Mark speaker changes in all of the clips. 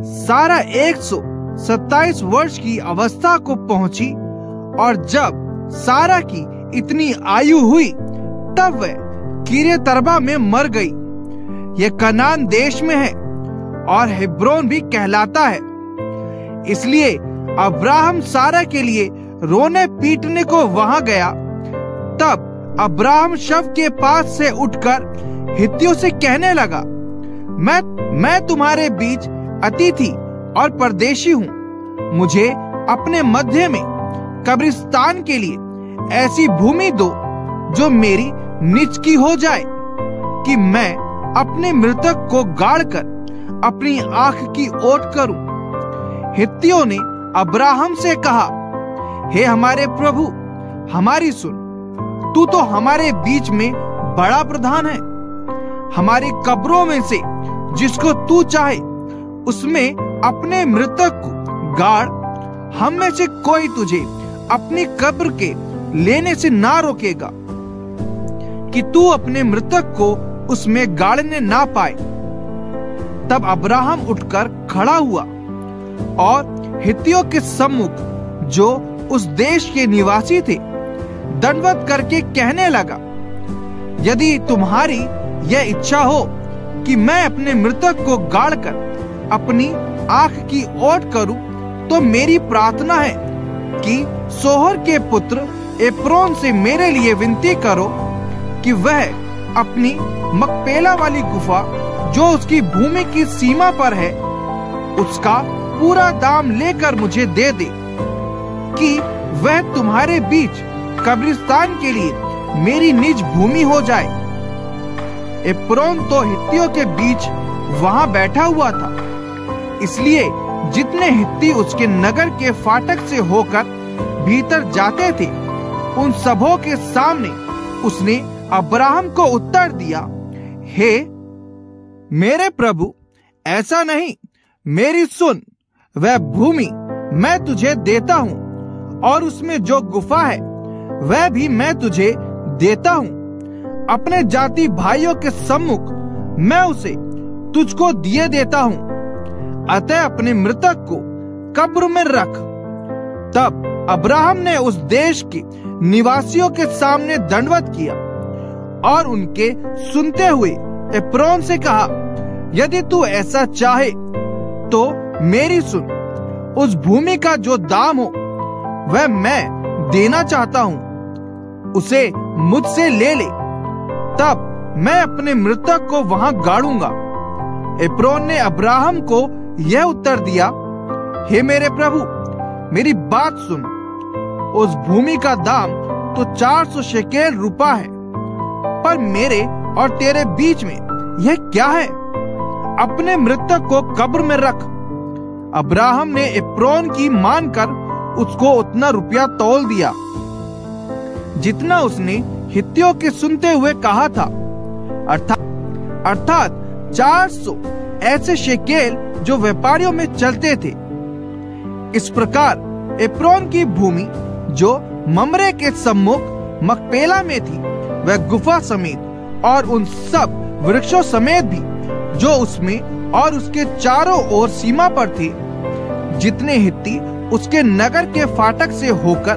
Speaker 1: सारा 127 वर्ष की अवस्था को पहुंची, और जब सारा की इतनी आयु हुई तब वह किर्यत अर्बा में मर गई। यह कनान देश में है और हेब्रोन भी कहलाता है। इसलिए अब्राहम सारा के लिए रोने पीटने को वहां गया। तब अब्राहम शव के पास से उठकर हित्तियों से कहने लगा, मैं तुम्हारे बीच अतिथि और परदेशी हूँ। मुझे अपने मध्य में कब्रिस्तान के लिए ऐसी भूमि दो जो मेरी निज की हो जाए, कि मैं अपने मृतक को गाड़कर अपनी आंख की ओट करूं। हित्तियों ने अब्राहम से कहा, हे हमारे प्रभु, हमारी सुन। तू तो हमारे बीच में बड़ा प्रधान है। हमारी कब्रों में से जिसको तू चाहे उसमें अपने मृतक को गाड़। हम में से कोई तुझे अपनी कब्र के लेने से ना रोकेगा, कि तू अपने मृतक को उसमें गाड़ने ना पाए। तब अब्राहम उठकर खड़ा हुआ और हित्तियों के सम्मुख, जो उस देश के निवासी थे, दंडवत करके कहने लगा, यदि तुम्हारी यह इच्छा हो कि मैं अपने मृतक को गाड़कर अपनी आंख की ओट करूं, तो मेरी प्रार्थना है कि सोहर के पुत्र एप्रोन से मेरे लिए विनती करो कि वह अपनी मकपेला वाली गुफा, जो उसकी भूमि की सीमा पर है, उसका पूरा दाम लेकर मुझे दे दे, कि वह तुम्हारे बीच कब्रिस्तान के लिए मेरी निज भूमि हो जाए। एप्रोन तो हित्तियों के बीच वहां बैठा हुआ था, इसलिए जितने हित्ती उसके नगर के फाटक से होकर भीतर जाते थे, उन सबों के सामने उसने अब्राहम को उत्तर दिया, हे मेरे प्रभु, ऐसा नहीं, मेरी सुन। वह भूमि मैं तुझे देता हूँ, और उसमें जो गुफा है वह भी मैं तुझे देता हूँ। अपने जाति भाइयों के सम्मुख मैं उसे तुझको दिए देता हूँ। अतः अपने मृतक को कब्र में रख। तब अब्राहम ने उस देश के निवासियों के सामने दंडवत किया और उनके सुनते हुए एप्रोन से कहा, यदि तू ऐसा चाहे तो मेरी सुन। उस भूमि का जो दाम हो वह मैं देना चाहता हूँ, उसे मुझसे ले ले, तब मैं अपने मृतक को वहां गाड़ूंगा। एप्रोन ने अब्राहम को यह उत्तर दिया, हे मेरे प्रभु, मेरी बात सुन। उस भूमि का दाम तो 400 शेकेल रुपा है, पर मेरे और तेरे बीच में यह क्या है? अपने मृतक को कब्र में रख। अब्राहम ने एप्रोन की मानकर उसको उतना रुपया तौल दिया जितना उसने हित्तियों के सुनते हुए कहा था, अर्थात 400 ऐसे शेकेल जो व्यापारियों में चलते थे। इस प्रकार एप्रोन की भूमि, जो ममरे के सम्मुख मकपेला में थी, वह गुफा समेत और उन सब वृक्षों समेत भी जो उसमें और उसके चारों ओर सीमा पर थे, जितने हित्ती उसके नगर के फाटक से होकर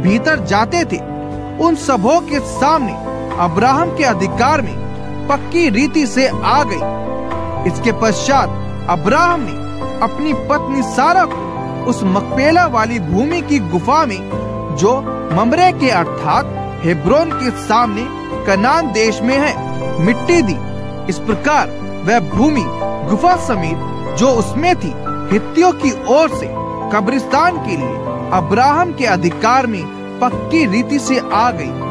Speaker 1: भीतर जाते थे, उन सबों के सामने अब्राहम के अधिकार में पक्की रीति से आ गई। इसके पश्चात अब्राहम ने अपनी पत्नी सारा को उस मकपेला वाली भूमि की गुफा में, जो ममरे के अर्थात हेब्रोन के सामने कनान देश में है, मिट्टी दी। इस प्रकार वह भूमि गुफा समेत जो उसमें थी, हित्तियों की ओर से कब्रिस्तान के लिए अब्राहम के अधिकार में पक्की रीति से आ गई।